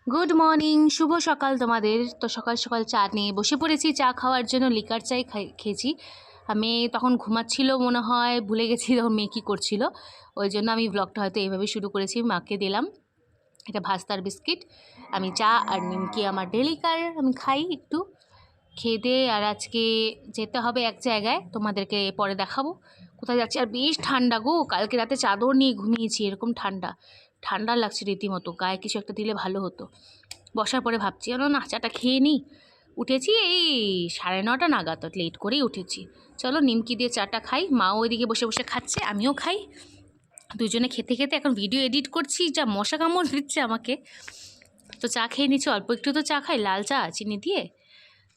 Good morning, শুভ সকাল তোমাদের। তো সকাল সকাল চা নিয়ে বসে পড়েছি, চা খাওয়ার জন্য। লিকার চাই খেয়েছি। আমি তখন ঘুমাচ্ছিল মনে হয়, ভুলে গেছি তখন মেয়ে কী করছিল। ওই জন্য আমি ব্লগটা হয়তো এইভাবে শুরু করেছি। মাকে দিলাম এটা ভাস্তার বিস্কিট, আমি চা আর নিমকি আমার ডেলিকার আমি খাই একটু খেয়ে দিয়ে। আর আজকে যেতে হবে এক জায়গায়, তোমাদেরকে পরে দেখাবো কোথায় যাচ্ছি। আর বেশ ঠান্ডা গো, কালকে রাতে চাদর নিয়ে ঘুমিয়েছি, এরকম ঠান্ডা ঠান্ডা লাগছে রীতিমতো। গায়ে কিছু একটা দিলে ভালো হতো। বসার পরে ভাবছি না, চাটা খেয়ে নিই। উঠেছি এই 9:30 নাগাদ, লেট করেই উঠেছি। চলো নিমকি দিয়ে চাটা খাই। মাও ওইদিকে বসে বসে খাচ্ছে, আমিও খাই। দুজনে খেতে খেতে এখন ভিডিও এডিট করছি, যা মশা কামড় দিচ্ছে আমাকে। তো চা খেয়ে নিচ্ছি, অল্প একটু তো চা খাই, লাল চা চিনি দিয়ে।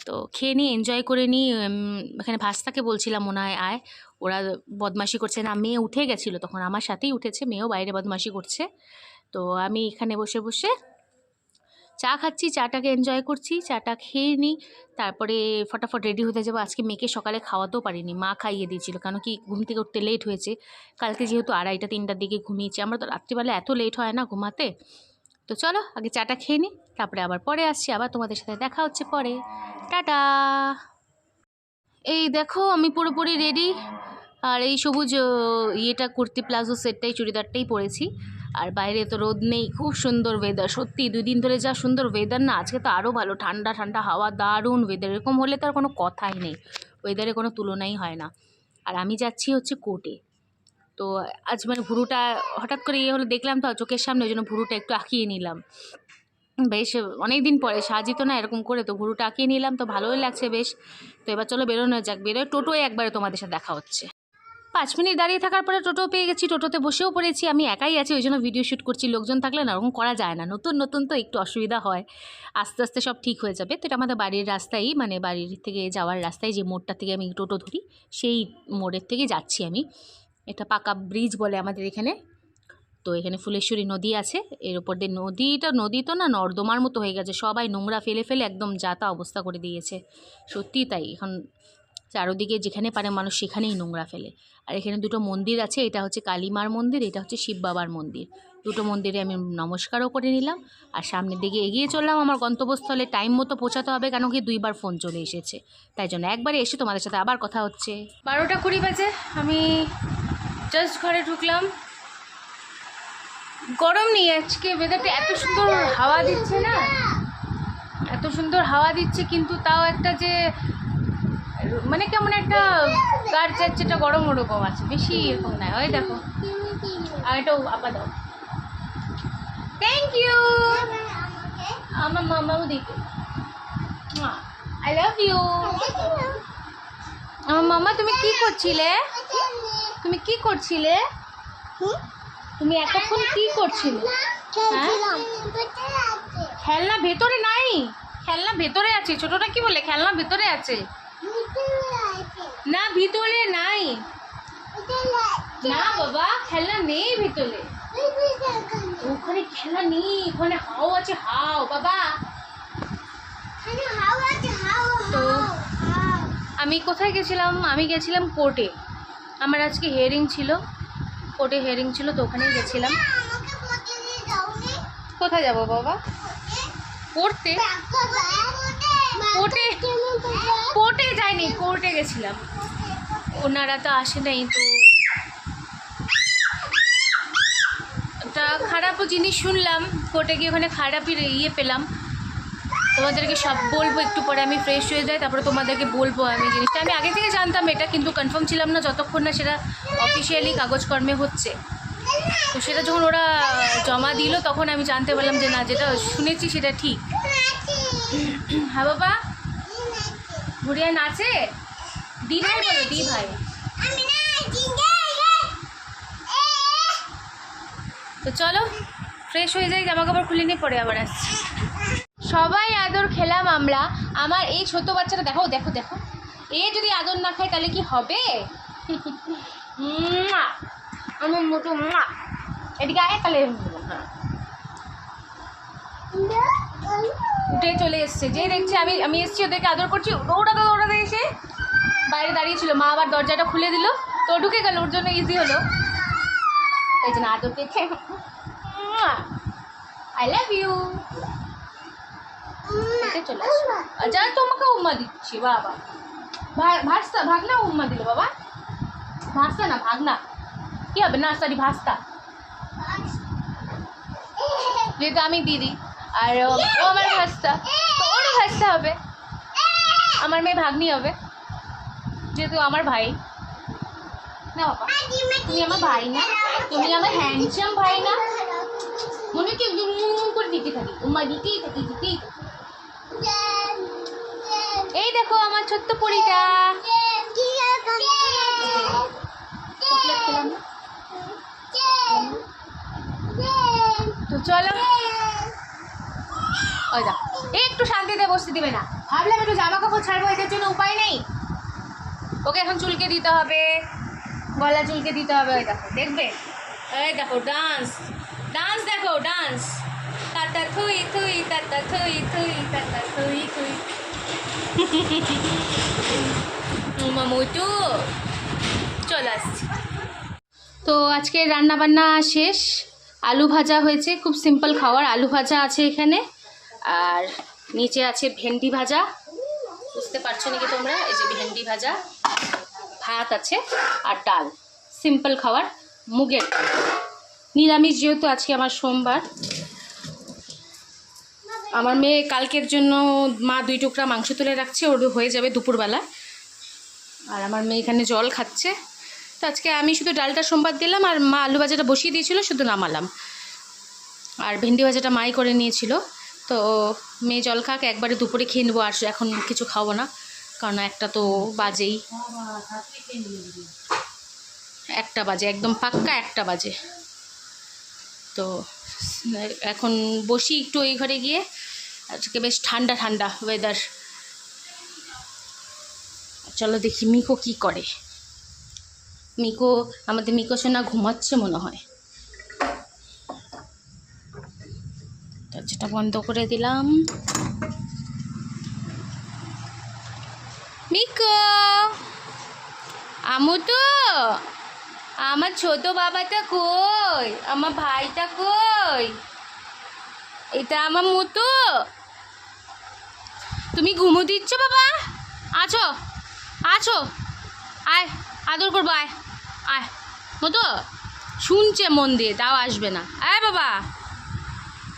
তো খেয়ে নিই, এনজয় করে নিই। এখানে ভাস্তাকে বলছিলাম মনে হয় আয়, ওরা বদমাশি করছে না। মেয়ে উঠে গেছিলো তখন, আমার সাথেই উঠেছে, মেয়েও বাইরে বদমাশি করছে। তো আমি এখানে বসে বসে চা খাচ্ছি, চাটাকে এনজয় করছি। চাটা খেয়ে নিই, তারপরে ফটাফট রেডি হতে যাবো। আজকে মেয়েকে সকালে খাওয়াতেও পারিনি, মা খাইয়ে দিয়েছিল, কেন কি ঘুম থেকে উঠতে লেট হয়েছে। কালকে যেহেতু 2:30-3টার দিকে ঘুমিয়েছি, আমরা তো রাত্রিবেলা এত লেট হয় না ঘুমাতে। তো চলো আগে চাটা খেয়ে নিই, তারপরে আবার পরে আসছি, আবার তোমাদের সাথে দেখা হচ্ছে পরে। টাটা। এই দেখো আমি পুরোপুরি রেডি। আর এই সবুজ ইয়েটা কুর্তি প্লাজো সেটটাই, চুড়িদারটাই পরেছি। আর বাইরে তো রোদ নেই, খুব সুন্দর ওয়েদার। সত্যি 2 দিন ধরে যা সুন্দর ওয়েদার না, আজকে তো আরও ভালো, ঠান্ডা ঠান্ডা হাওয়া, দারুণ ওয়েদার। এরকম হলে তো আর কোনো কথাই নেই, ওয়েদারে কোনো তুলনাই হয় না। আর আমি যাচ্ছি হচ্ছে কোর্টে। তো আজ মানে ভুরুটা হঠাৎ করে ইয়ে হলো, দেখলাম তো চোখের সামনে, ওই জন্য ভুরুটা একটু আঁকিয়ে নিলাম। বেশ অনেক দিন পরে সাজিত না এরকম করে, তো ভুরুটা আঁকিয়ে নিলাম, তো ভালোই লাগছে বেশ। তো এবার চলো বেরোনো যাক। বেরোয় টোটোয় একবারে তোমাদের সাথে দেখা হচ্ছে। 5 মিনিট দাঁড়িয়ে থাকার পরে টোটো পেয়ে গেছি, টোটোতে বসেও পড়েছি। আমি একাই আছি, ওই জন্য ভিডিও শ্যুট করছি। লোকজন থাকলে না ওরকম করা যায় না, নতুন নতুন তো একটু অসুবিধা হয়। আস্তে আস্তে সব ঠিক হয়ে যাবে। তো এটা আমাদের বাড়ির রাস্তায়, মানে বাড়ির থেকে যাওয়ার রাস্তায়, যে মোড়টা থেকে আমি টোটো ধরি সেই মোড়ের থেকে যাচ্ছি আমি। এটা পাকা ব্রিজ বলে আমাদের এখানে। তো এখানে ফুলেশ্বরী নদী আছে, এর ওপর দিয়ে নদী তো না, নর্দমার মতো হয়ে গেছে। সবাই নোংরা ফেলে ফেলে একদম যাতা অবস্থা করে দিয়েছে। সত্যি তাই, এখন চারোদিকে যেখানে পারে মানুষ সেখানেই নোংরা ফেলে। আর এখানে দুটো মন্দির আছে, এটা হচ্ছে কালীমার মন্দির, এটা হচ্ছে শিব বাবার মন্দির। দুটো মন্দিরে আমি নমস্কারও করে নিলাম। আর সামনের দিকে এগিয়ে চললাম আমার গন্তব্যস্থলে। টাইম মতো পৌঁছাতে হবে, কেন কি 2বার ফোন চলে এসেছে, তাই জন্য একবারে এসে তোমাদের সাথে আবার কথা হচ্ছে। 12টা 20 বাজে, আমি জাস্ট ঘরে ঢুকলাম। গরম নেই আজকে, ওয়েদারটা এত সুন্দর হাওয়া দিচ্ছে না, এত সুন্দর হাওয়া দিচ্ছে, কিন্তু তাও একটা যে মানে কেমন একটা গার যাচ্ছে, একটা গরম ওরকম আছে, বেশি এরকম নাই। ওই দেখো, আর এটাও আপা দাও, থ্যাংক ইউ। আমার মামাও দিকে, আই লাভ ইউ। আমার মামা, তুমি কি করছিলে? তুমি কি করছিলে? তুমি এতক্ষণ কি করছিলে? খেলনা ভেতরে নাই, খেলনা ভেতরে আছে। ছোটটা কি বলে খেলনা ভেতরে আছে? না ভিতরে নাই, না বাবা খেলনা নেই ভিতরে। ওখানে খেলনা নেই, ওখানে হাও আছে, হাও বাবা। তো আমি কোথায় গেছিলাম? আমি গেছিলাম কোর্টে, আমার আজকে হিয়ারিং ছিল, কোর্টে হিয়ারিং ছিল, তো ওখানেই গেছিলাম। কোথায় যাব বাবা? পড়তে? কোর্টে যাইনি, কোর্টে গেছিলাম, ওনারা তো আসে নাই। তো একটা খারাপও জিনিস শুনলাম কোর্টে গিয়ে, ওখানে খারাপই ইয়ে পেলাম। তোমাদেরকে সব বলবো একটু পরে, আমি ফ্রেশ হয়ে যাই, তারপরে তোমাদেরকে বলবো। আমি জিনিসটা আমি আগে থেকে জানতাম এটা, কিন্তু কনফার্ম ছিলাম না যতক্ষণ না সেটা অফিসিয়ালি কাগজকর্মে হচ্ছে। তো সেটা যখন ওরা জমা দিল, তখন আমি জানতে পারলাম যে না, যেটা শুনেছি সেটা ঠিক। হ্যাঁ বাবা, ঘুরিয়ে নাচে? দি ভাই বলো, দি ভাই। তো চলো ফ্রেশ হয়ে যাই, জামা কাপড় খুলে নিয়ে পরে আবার আসছি। সবাই আদর খেলাম আমরা। আমার এই ছোট বাচ্চাটা দেখো দেখো দেখো, এ যদি আদর না খায় তাহলে কি হবে? আমার মোটো এদিকে আয়, তাহলে উঠে চলে এসছে। যে দেখছি আমি এসছি, ওদেরকে আদর করছি, ওরা এসে বাইরে দাঁড়িয়েছিল। মা আবার দরজাটা খুলে দিল, তো ঢুকে গেল, ওর জন্য ইজি হলো, তাই জন্য আদর পেয়েছে। I love you. হেঁটে চলে আসো। যা তোমাকে উম্মা দিচ্ছি বাবা। ভাস্তা ভাগনা উম্মা দিল বাবা, ভাস্তা না ভাগনা, কি হবে নার্সারি ভাস্তা, যেহেতু আমি দিদি আর ও আমার ভাস্তা, তো ওরও ভাস্তা হবে, আমার মেয়ে ভাগ্নি হবে যেহেতু আমার ভাই না বাবা। তুমি আমার ভাই না, তুমি আমার হ্যান্ডসাম ভাই না, মনে হচ্ছে করে দিতে থাকি, উম্মা দিতেই থাকি দিতেই থাকি। এই দেখো আমার ছোট্ট পরীটা, তো চলো ওই দা একটু শান্তিতে বসতে দিবে না, ভাবলাম একটু জামা কাপড় ছাড়বো, এটার জন্য উপায় নেই, ওকে এখন চুলকে দিতে হবে, গলা চুলকে দিতে হবে। ওই দেখো দেখবে, এই দেখো ডান্স ডান্স, দেখো ডান্স, তাতা থুই থুই তাতা থুই থুই তাতা থুই থুই। মামুটু চলে আসছি। তো আজকে রান্না বান্না শেষ, আলু ভাজা হয়েছে, খুব সিম্পল খাবার, আলু ভাজা আছে এখানে, আর নিচে আছে ভেন্ডি ভাজা, বুঝতে পারছো নাকি তোমরা, এই যে ভেন্ডি ভাজা, ভাত আছে আর ডাল, সিম্পল খাবার, মুগের ডাল, নিরামিষ যেহেতু আজকে আমার সোমবার। আমার মেয়ে কালকের জন্য মা 2 টুকরা মাংস তুলে রাখছে, ওর হয়ে যাবে দুপুরবেলা, আর আমার মেয়ে এখানে জল খাচ্ছে। তো আজকে আমি শুধু ডালটা সোমবার দিলাম, আর মা আলু ভাজাটা বসিয়ে দিয়েছিল, শুধু নামালাম, আর ভেন্ডি ভাজাটা মাই করে নিয়েছিল। তো মেয়ে জল খাক, একবারে দুপুরে খেয়ে নেবো, আর এখন কিছু খাবো না, কারণ 1টা তো বাজেই, 1টা বাজে, একদম পাক্কা 1টা বাজে। তো এখন বসি একটু ওই ঘরে গিয়ে, আজকে বেশ ঠান্ডা ঠান্ডা ওয়েদার। চলো দেখি মিকো কি করে, মিকো, আমাদের মিকো সোনা ঘুমাচ্ছে মনে হয়, দরজাটা বন্ধ করে দিলাম। মিকো, আমু তো, আমার ছোট বাবাটা কই, আমার ভাইটা কই, এটা আমার মতো, তুমি ঘুমো দিচ্ছ বাবা, আছো আছো, আয় আদর করবো, আয় আয় মতো, শুনছে মন দিয়ে, তাও আসবে না, আয় বাবা,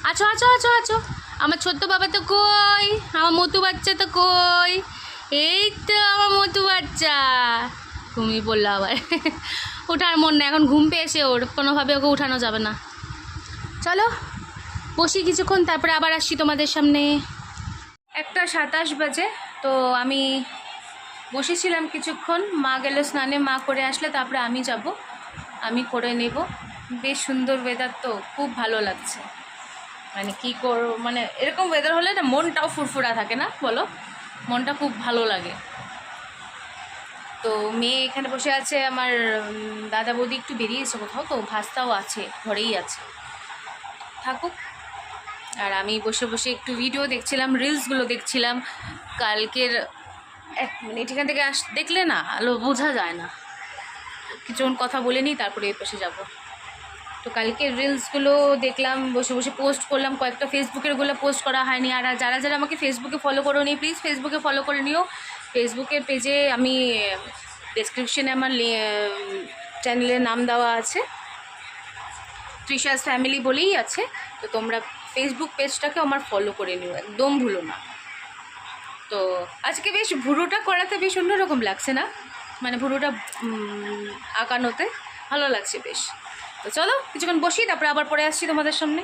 আছো আছো আছো আছো, আমার ছোট্ট বাবা তো কই, আমার মতু বাচ্চা তো কই, এই তো আমার মতু বাচ্চা, ঘুমিয়ে পড়লো আবার। ওঠার মন না, এখন ঘুম পেয়েছে ওর, কোনোভাবে ওকে উঠানো যাবে না। চলো বসি কিছুক্ষণ, তারপরে আবার আসছি তোমাদের সামনে। 1:27 বাজে, তো আমি বসেছিলাম কিছুক্ষণ, মা গেল স্নানে, মা করে আসলে তারপরে আমি যাব, আমি করে নেব। বেশ সুন্দর ওয়েদার, তো খুব ভালো লাগছে, মানে কী করো, মানে এরকম ওয়েদার হলে না মনটাও ফুরফুরা থাকে না বলো, মনটা খুব ভালো লাগে। তো মেয়ে এখানে বসে আছে, আমার দাদা বৌদি একটু বেরিয়েছে কোথাও, তো ভাস্তাও আছে ঘরেই আছে, থাকুক। আর আমি বসে বসে একটু ভিডিও দেখছিলাম, রিলসগুলো দেখছিলাম। কালকের 1 মিনিট এখান থেকে দেখলে না আলো বোঝা যায় না, কিছুক্ষণ কথা বলে নিই তারপরে এই পাশে যাব। তো কালকের রিলসগুলো দেখলাম, বসে বসে পোস্ট করলাম, কয়েকটা ফেসবুকেরগুলো পোস্ট করা হয়নি। আর যারা যারা আমাকে ফেসবুকে ফলো করো নি, প্লিজ ফেসবুকে ফলো করে নিও। ফেসবুকের পেজে আমি ডেসক্রিপশনে আমার চ্যানেলের নাম দেওয়া আছে, তৃষাস ফ্যামিলি বলেই আছে। তো তোমরা ফেসবুক পেজটাকে আমার ফলো করে নিও, একদম ভুলো না। তো আজকে বেশ ভুরুটা করাতে বেশ অন্যরকম লাগছে না, মানে ভুরুটা আঁকানোতে ভালো লাগছে বেশ। তো চলো কিছুক্ষণ বসি, তারপরে আবার পরে আসছি তোমাদের সামনে।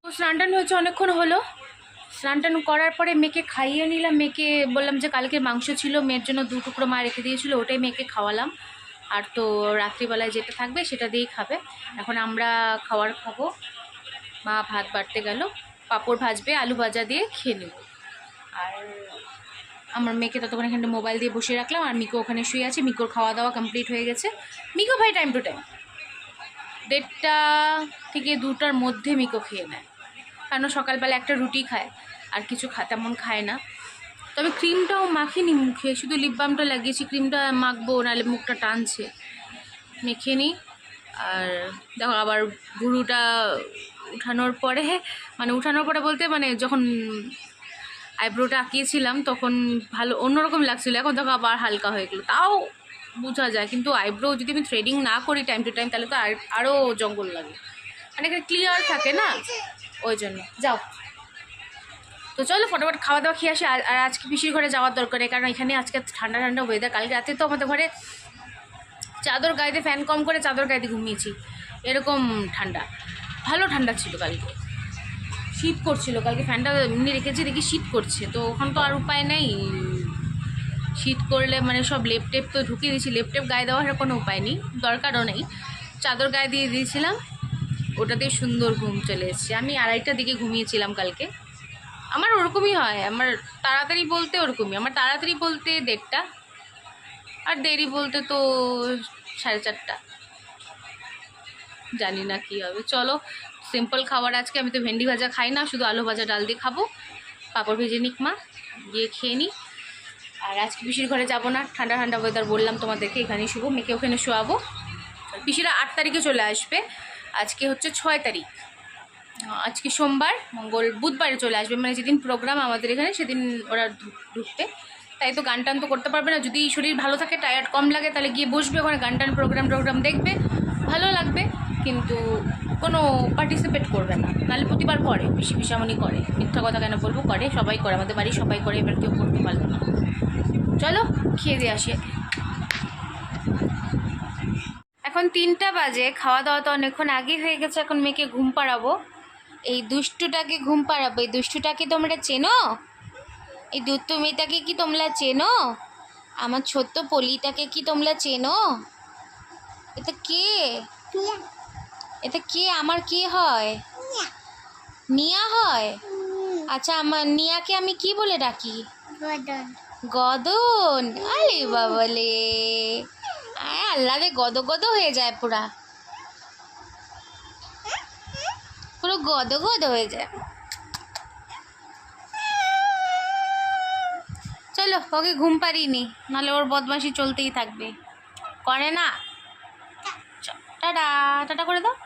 তো স্নান টান হয়েছে অনেকক্ষণ হলো, স্নান টান করার পরে মেয়েকে খাইয়ে নিলাম। মেয়েকে বললাম যে কালকে মাংস ছিল, মেয়ের জন্য 2 টুকরো মা রেখে দিয়েছিল, ওটাই মেয়েকে খাওয়ালাম। আর তো রাত্রিবেলায় যেটা থাকবে সেটা দিয়েই খাবে। এখন আমরা খাবার খাবো, মা ভাত বাড়তে গেল, পাঁপড় ভাজবে, আলু ভাজা দিয়ে খেয়ে নেব। আর আমার মেয়েকে ততক্ষণ এখানে মোবাইল দিয়ে বসিয়ে রাখলাম, আর মিকো ওখানে শুয়ে আছে। মিকোর খাওয়া দাওয়া কমপ্লিট হয়ে গেছে। মিকো ভাই টাইম টু টাইম 1:30 থেকে 2টার মধ্যে মিকো খেয়ে নেয়, কারণ সকালবেলা একটা রুটি খায়, আর কিছু তেমন খায় না। তবে ক্রিমটাও মাখিনি মুখে, শুধু লিপ বামটা লাগিয়েছি, ক্রিমটা মাখবো নাহলে মুখটা টানছে, মেখে নিই। আর দেখো আবার ভুরুটা উঠানোর পরে মানে উঠানোর পরে বলতে মানে যখন আইব্রোটা আঁকিয়েছিলাম তখন ভালো অন্যরকম লাগছিলো, এখন তখন আবার হালকা হয়ে গেলো, তাও বোঝা যায়। কিন্তু আইব্রো যদি আমি থ্রেডিং না করি টাইম টু টাইম তাহলে তো আরও জঙ্গল লাগে, মানে এখানে ক্লিয়ার থাকে না, ওই জন্য। যাও তো চলো ফটাফট খাওয়া দাওয়া খেয়ে আসি। আর আজকে পিসির ঘরে যাওয়ার দরকার নেই, কারণ এখানে আজকে ঠান্ডা ঠান্ডা ওয়েদার। কালকে রাতে তো আমাদের ঘরে চাদর গায়েতে ফ্যান কম করে চাদর গায়েতে ঘুমিয়েছি, এরকম ঠান্ডা, ভালো ঠান্ডা ছিল। কালকে শীত করছিল, কালকে ফ্যানটা এমনি রেখেছি, দেখি শীত করছে, তো ওখান তো আর উপায় নেই। শীত করলে মানে সব লেপটেপ তো ঢুকিয়ে দিয়েছি, লেপটেপ গায়ে দেওয়ার কোনো উপায় নেই, দরকারও নেই। চাদর গায়ে দিয়ে দিয়েছিলাম, ওটাতে সুন্দর ঘুম চলে এসেছে। আমি 2:30টার দিকে ঘুমিয়েছিলাম কালকে। আমার ওরকমই হয়, আমার তাড়াতাড়ি বলতে ওরকমই, আমার তাড়াতাড়ি বলতে 1:30, আর দেরি বলতে তো 4:30। জানি না কী হবে। চলো সিম্পল খাবার আজকে, আমি তো ভেন্ডি ভাজা খাই না, শুধু আলু ভাজা ডাল দিয়ে খাবো। পাঁপড় ভেজে নিক মা, গিয়ে খেয়ে নিই। আর আজকে পিসির ঘরে যাবো না, ঠান্ডা ঠান্ডা ওয়েদার, বললাম তোমাদেরকে, এখানেই শুবো, মেয়েকে ওখানে শোয়াবো। পিসিরা 8 তারিখে চলে আসবে, আজকে হচ্ছে 6 তারিখ, আজকে সোমবার, বুধবারে চলে আসবে, মানে যেদিন প্রোগ্রাম আমাদের এখানে সেদিন ওরা ঢুকবে। তাই তো গান টান তো করতে পারবে না, যদি শরীর ভালো থাকে, টায়ার্ড কম লাগে, তাহলে গিয়ে বসবে ওখানে, গান টান প্রোগ্রাম দেখবে, ভালো লাগবে, কিন্তু কোনো পার্টিসিপেট করবে না। নাহলে প্রতিবার করে, পিসামনি করে, মিথ্যা কথা কেন বলবো, করে, সবাই করে, আমাদের বাড়ি সবাই করে, এবার কেউ করতে পারলো না। চলো খেয়ে দিয়ে আসি। এখন 3টা বাজে, খাওয়া দাওয়া তো অনেকক্ষণ আগে হয়ে গেছে, এখন মেয়েকে ঘুম পাড়াবো। এই দুষ্টুটাকে ঘুম পাড়াবো। এই দুষ্টুটাকে তোমরা চেনো? এই দুষ্টু মেয়েটাকে কি তোমরা চেনো? আমার ছোট্ট পলিটাকে কি তোমরা চেনো? এটা কে? এটা কে? আমার কে হয়? নিয়া হয়? আচ্ছা, আমার নিয়াকে আমি কি বলে ডাকি? গদন। গদন? আরে বাবালে, আল্লাহ রে, গদ হয়ে যায়, পুরা পুরো গদ হয়ে যায়। চলো ওকে ঘুম পাড়িনি, নাহলে ওর বদমাশি চলতেই থাকবে, করে না। টাটা টাটা করে দাও।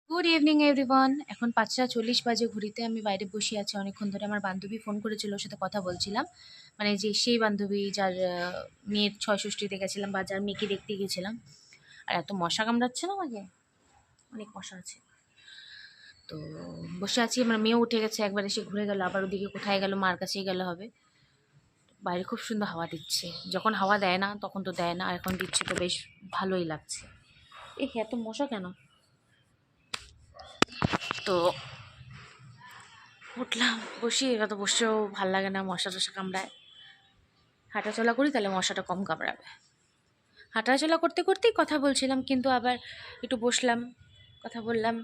Good evening everyone. এখন 5:40 বাজে ঘড়িতে, আমি বাইরে বসে আছি অনেকক্ষণ ধরে। আমার বান্ধবী ফোন করেছিল, ওর সাথে কথা বলছিলাম, মানে যে সেই বান্ধবী যার মেয়ের 6ষষ্ঠীতে গেছিলাম বা যার মেয়েকে দেখতে গেছিলাম। আর এত মশা কামড়াচ্ছে না আমাকে, অনেক মশা আছে। তো বসে আছি, আমার মেয়েও উঠে গেছে, একবার এসে ঘুরে গেল, আবার ওদিকে কোথায় গেল, মার কাছেই গেলে হবে। বাইরে খুব সুন্দর হাওয়া দিচ্ছে, যখন হাওয়া দেয় না তখন তো দেয় না, আর এখন দিচ্ছে তো বেশ ভালোই লাগছে। এত মশা কেন? তো উঠলাম, বসি, এবার তো বসেও ভাল লাগে না, মশা টশা কামড়ায়। হাঁটাচলা করি তাহলে মশাটা কম কামড়াবে। হাঁটাচলা করতে করতেই কথা বলছিলাম, কিন্তু আবার একটু বসলাম, কথা বললাম,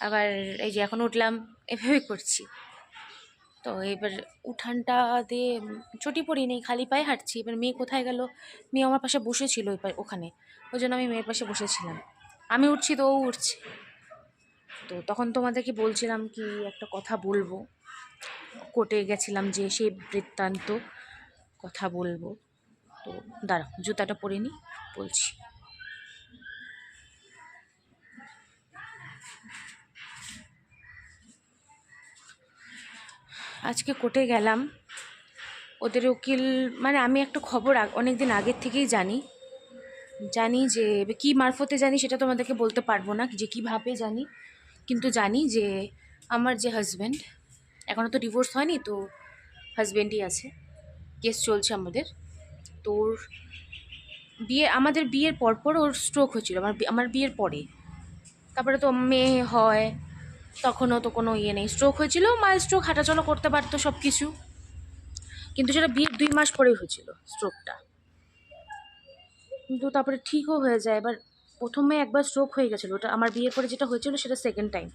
আবার এই যে এখন উঠলাম, এভাবেই করছি। তো এবার উঠানটা দিয়ে চটি পরি নেই, খালি পায়ে হাঁটছি। এবার মেয়ে কোথায় গেল? মেয়ে আমার পাশে বসেছিল ওখানে, ওই জন্য আমি মেয়ের পাশে বসেছিলাম। আমি উঠছি তো ও উঠছে। তো তখন তোমাদেরকে বলছিলাম কি একটা কথা বলবো, কোর্টে গেছিলাম যে সেই বৃত্তান্ত কথা বলবো। তো দাঁড়াও, জুতাটা পরে নিই, বলছি। আজকে কোর্টে গেলাম, ওদের উকিল, মানে আমি একটা খবর অনেক দিন আগের থেকেই জানি যে কী মারফতে জানি সেটা তোমাদেরকে বলতে পারবো না যে কীভাবে জানি, কিন্তু জানি যে আমার যে হাজব্যান্ড, এখনও তো ডিভোর্স হয়নি, তো হাজব্যান্ডই আছে, কেস চলছে আমাদের। তো ওর আমাদের বিয়ের পরপর ওর স্ট্রোক হয়েছিল, আমার বিয়ের পরে। তারপরে তো মেয়ে হয়, তখনও তো কোনো ইয়ে নেই, স্ট্রোক হয়েছিল, মায়ের স্ট্রোক, হাঁটাচলা করতে পারতো সব কিছু, কিন্তু সেটা বিয়ের 2 মাস পরেই হয়েছিল স্ট্রোকটা। কিন্তু তারপরে ঠিকও হয়ে যায়। এবার প্রথমে একবার স্ট্রোক হয়ে গেছিলো, ওটা আমার বিয়ের পরে যেটা হয়েছিল সেটা সেকেন্ড টাইম।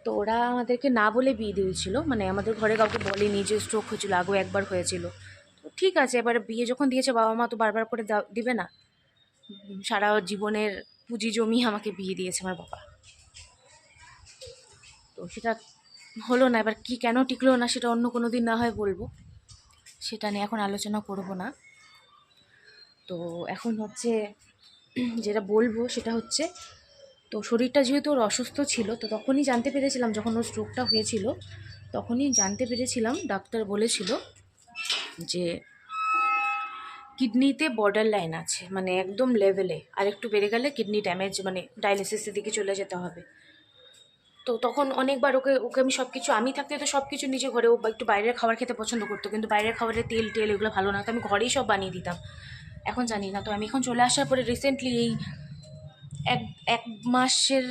তো ওরা আমাদেরকে না বলে বিয়ে দিয়েছিল, মানে আমাদের ঘরে কাউকে বলেনি যে স্ট্রোক হয়েছিল, আগেও একবার হয়েছিল। তো ঠিক আছে, এবার বিয়ে যখন দিয়েছে, বাবা মা তো বারবার করে দিবে না, সারা জীবনের পুঁজি জমি আমাকে বিয়ে দিয়েছে আমার বাবা। তো সেটা হলো না, এবার কি কেন টিকলো না সেটা অন্য কোনো দিন না হয় বলবো, সেটা নিয়ে এখন আলোচনা করব না। তো এখন হচ্ছে যেটা বলবো সেটা হচ্ছে তো শরীরটা যেহেতু ওর অসুস্থ ছিল, তো তখনই জানতে পেরেছিলাম, যখন ওর স্ট্রোকটা হয়েছিল তখনই জানতে পেরেছিলাম, ডাক্তার বলেছিল যে কিডনিতে বর্ডার লাইন আছে, মানে একদম লেভেলে, আর একটু বেড়ে গেলে কিডনি ড্যামেজ, মানে ডায়ালিসিসের দিকে চলে যেতে হবে। তো তখন অনেকবার ওকে ওকে আমি সব কিছু, আমি থাকতে তো সব কিছু নিজে ঘরে, ও একটু বাইরের খাবার খেতে পছন্দ করতো, কিন্তু বাইরের খাবারের তেল টেল এগুলো ভালো না, তো আমি ঘরেই সব বানিয়ে দিতাম। এখন জানি না, তো আমি এখন চলে আসার পরে রিসেন্টলি এই এক এক মাসের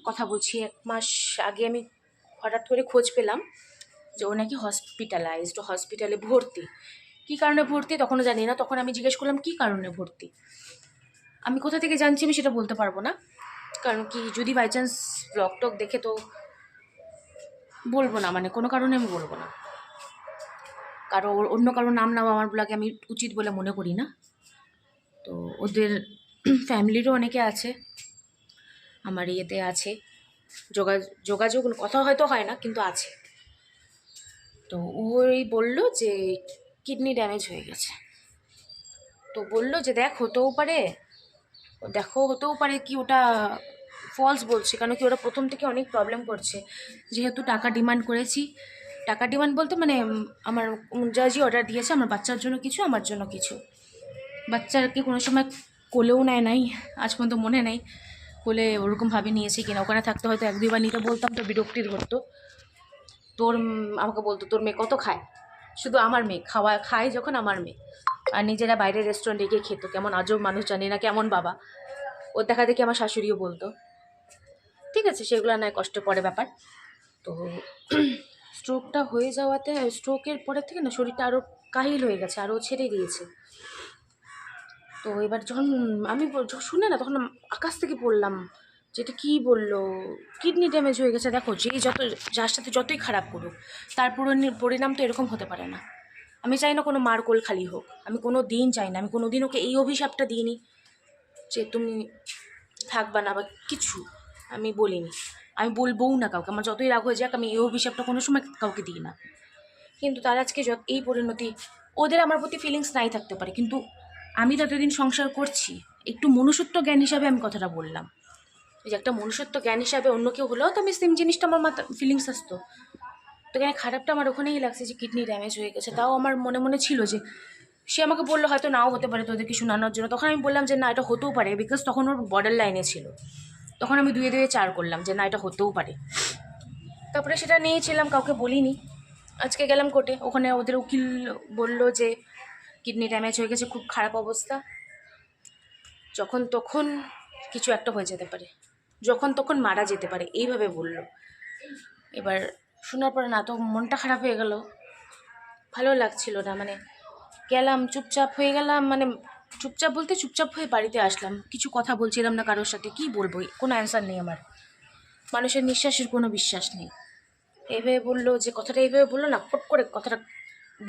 কথা বলছি, 1 মাস আগে আমি হঠাৎ করে খোঁজ পেলাম যে ও নাকি হসপিটালাইজড, হসপিটালে ভর্তি। কী কারণে ভর্তি তখনও জানি না। তখন আমি জিজ্ঞেস করলাম কী কারণে ভর্তি, আমি কোথা থেকে জানছি আমি সেটা বলতে পারবো না, কারণ কি যদি বাই চান্স ব্লগ টক দেখে তো বলবো না, মানে কোনো কারণে আমি বলবো না, কারো অন্য কারো নাম নাও আমার ব্লগে আমি উচিত বলে মনে করি না। তো ওদের ফ্যামিলিরও অনেকে আছে, আমার ইয়েতে আছে, যোগাযোগ কথা হয়তো হয় না কিন্তু আছে। তো ওই বললো যে কিডনি ড্যামেজ হয়ে গেছে, তো বললো যে হতেও পারে, হতেও পারে কি ওটা ফলস বলছে, কেন কি ওরা প্রথম থেকে অনেক প্রবলেম করছে, যেহেতু টাকা ডিমান্ড করেছি, টাকা ডিমান্ড বলতে মানে আমার জাজি অর্ডার দিয়েছে আমার বাচ্চার জন্য কিছু, আমার জন্য কিছু। বাচ্চাকে কোনো সময় কোলেও নেয় নাই, আজ পর্যন্ত মনে নেই কোলে ওরকমভাবে নিয়েছি কিনা, ওখানে থাকতে হয়তো 1-2বার নিতে বলতাম তো বিরক্তির ধরতো। আমাকে বলতো তোর মেয়ে কত খায়, শুধু আমার মেয়ে খায় যখন আমার মেয়ে, আর নিজেরা বাইরের রেস্টুরেন্টে গিয়ে খেতো, কেমন আজব মানুষ জানি না কেমন বাবা। ওর দেখা দেখি আমার শাশুড়িও বলতো, ঠিক আছে সেগুলো নয়, কষ্ট পড়ে ব্যাপার। তো স্ট্রোকটা হয়ে যাওয়াতে, স্ট্রোকের পরের থেকে না শরীরটা আরও কাহিল হয়ে গেছে, আরও ছেড়ে দিয়েছে। তো এবার যখন আমি শুনে না, তখন আকাশ থেকে পড়লাম, যেটা কী বললো কিডনি ড্যামেজ হয়ে গেছে। দেখো যার সাথে যতই খারাপ করুক, তার পরিণাম তো এরকম হতে পারে না। আমি চাই না কোনো মার কোল খালি হোক, আমি কোনো দিন চাই না, আমি কোনো দিন ওকে এই অভিশাপটা দিইনি যে তুমি থাকবা না বা কিছু, আমি বলিনি, আমি বলবও না কাউকে, আমার যতই রাগ হয়ে যাক আমি এই অভিশাপটা কোনো সময় কাউকে দিই না। কিন্তু তার আজকে এই পরিণতি, ওদের আমার প্রতি ফিলিংস নাই থাকতে পারে, কিন্তু আমি ততদিন সংসার করছি, একটু মনুষ্যত্ব জ্ঞান হিসাবে আমি কথাটা বললাম, যে একটা মনুষ্যত্ব জ্ঞান হিসাবে অন্য কেউ হলেও তো আমি সেম জিনিসটা আমার মাথা ফিলিংস আসতো। তো কেন খারাপটা আমার ওখানেই লাগছে যে কিডনি ড্যামেজ হয়ে গেছে। তাও আমার মনে মনে ছিল যে সে আমাকে বললো হয়তো নাও হতে পারে তোদেরকে শোনানোর জন্য, তখন আমি বললাম যে না এটা হতেও পারে, বিকজ তখন ওর বর্ডার লাইনে ছিল, তখন আমি 2-2 করলাম যে না এটা হতেও পারে। তারপরে সেটা নিয়েছিলাম, কাউকে বলিনি। আজকে গেলাম কোর্টে, ওখানে ওদের উকিল বলল যে কিডনি ড্যামেজ হয়ে গেছে, খুব খারাপ অবস্থা, যখন তখন কিছু একটা হয়ে যেতে পারে, যখন তখন মারা যেতে পারে, এইভাবে বলল। এবার শোনার পরে না তো মনটা খারাপ হয়ে গেল, ভালো লাগছিল না, মানে গেলাম চুপচাপ হয়ে গেলাম, মানে চুপচাপ বলতে চুপচাপ হয়ে বাড়িতে আসলাম, কিছু কথা বলছিলাম না কারোর সাথে, কি বলবো, কোনো অ্যান্সার নেই আমার, মানুষের নিঃশ্বাসের কোনো বিশ্বাস নেই। এইভাবে বললো যে কথাটা, এইভাবে বললো না, ফট করে কথাটা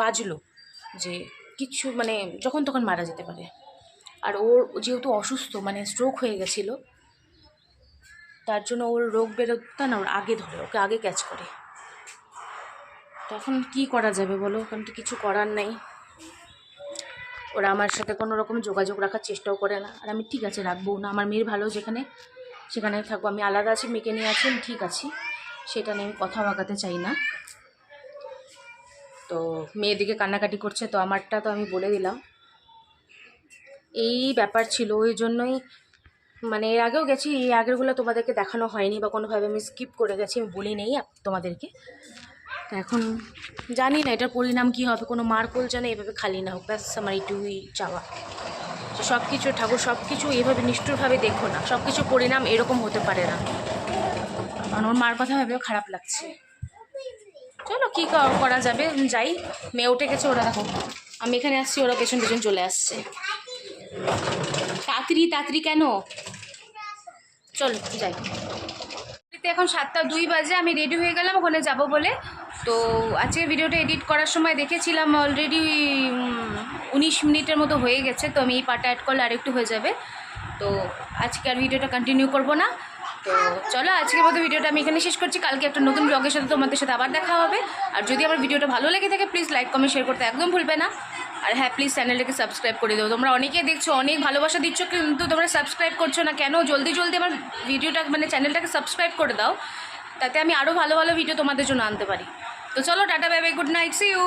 বাজলো যে কিছু মানে যখন তখন মারা যেতে পারে। আর ওর যেহেতু অসুস্থ, মানে স্ট্রোক হয়ে গেছিলো, তার জন্য ওর রোগ বেরোতে না ওর আগে ধরে, ওকে আগে ক্যাচ করে। তখন কি করা যাবে বলো, ওখানে তো কিছু করার নেই। ওরা আমার সাথে কোনো রকম যোগাযোগ রাখার চেষ্টাও করে না, আর আমি ঠিক আছে রাখবো না, আমার মেয়ের ভালো যেখানে সেখানে থাকবো, আমি আলাদা আছি, মেয়েকে নিয়ে আছি, আমি ঠিক আছি, সেটা নিয়ে আমি কথা বাগাতে চাই না। তো মেয়েদিকে কান্নাকাটি করছে, তো আমারটা তো আমি বলে দিলাম, এই ব্যাপার ছিল, ওই জন্যই মানে এর আগেও গেছি, এই আগেরগুলো তোমাদেরকে দেখানো হয়নি বা কোনোভাবে আমি স্কিপ করে গেছি, আমি বলি নেই তোমাদেরকে। তো এখন জানি না এটার পরিণাম কী হবে, কোনো মার কোল যেন এভাবে খালি না হোক, ব্যাস আমার এইটুকুই চাওয়া, যে সব কিছু ঠাকুর সব কিছু এভাবে নিষ্ঠুরভাবে দেখো না, সব কিছু পরিণাম এরকম হতে পারে না, কারণ ওর মার কথা ভেবেও খারাপ লাগছে। চলো কী করা যাবে, যাই, মেয়ে উঠে গেছে, ওরা দেখো আমি এখানে আসছি, ওরা পেছন পেছন চলে আসছে, তাড়াতাড়ি তাড়াতাড়ি কেন, চলো যাই। এখন 7টা 2 বাজে, আমি রেডি হয়ে গেলাম ওখানে যাব বলে। তো আজকে ভিডিওটা এডিট করার সময় দেখেছিলাম অলরেডি 19 মিনিটের মতো হয়ে গেছে, তো আমি এই পার্টটা অ্যাড করলে আরেকটু হয়ে যাবে। তো আজকে আর ভিডিওটা কন্টিনিউ করব না, তো চলো আজকের মতো ভিডিওটা আমি এখানে শেষ করছি, কালকে একটা নতুন ব্লগের সাথে তোমাদের সাথে আবার দেখা হবে। আর যদি আমার ভিডিওটা ভালো লেগে থাকে প্লিজ লাইক কমেন্ট শেয়ার করতে একদম ভুলবে না। আর হ্যাঁ প্লিজ চ্যানেলটাকে সাবস্ক্রাইব করে দেবো। তোমরা অনেকেই দেখছো, অনেক ভালোবাসা দিচ্ছ, কিন্তু তোমরা সাবস্ক্রাইব করছো না কেন? জলদি জলদি আমার ভিডিওটা মানে চ্যানেলটাকে সাবস্ক্রাইব করে দাও, তাতে আমি আরও ভালো ভালো ভিডিও তোমাদের জন্য আনতে পারি। তো চলো, ta-ta, bye bye, good night, see you.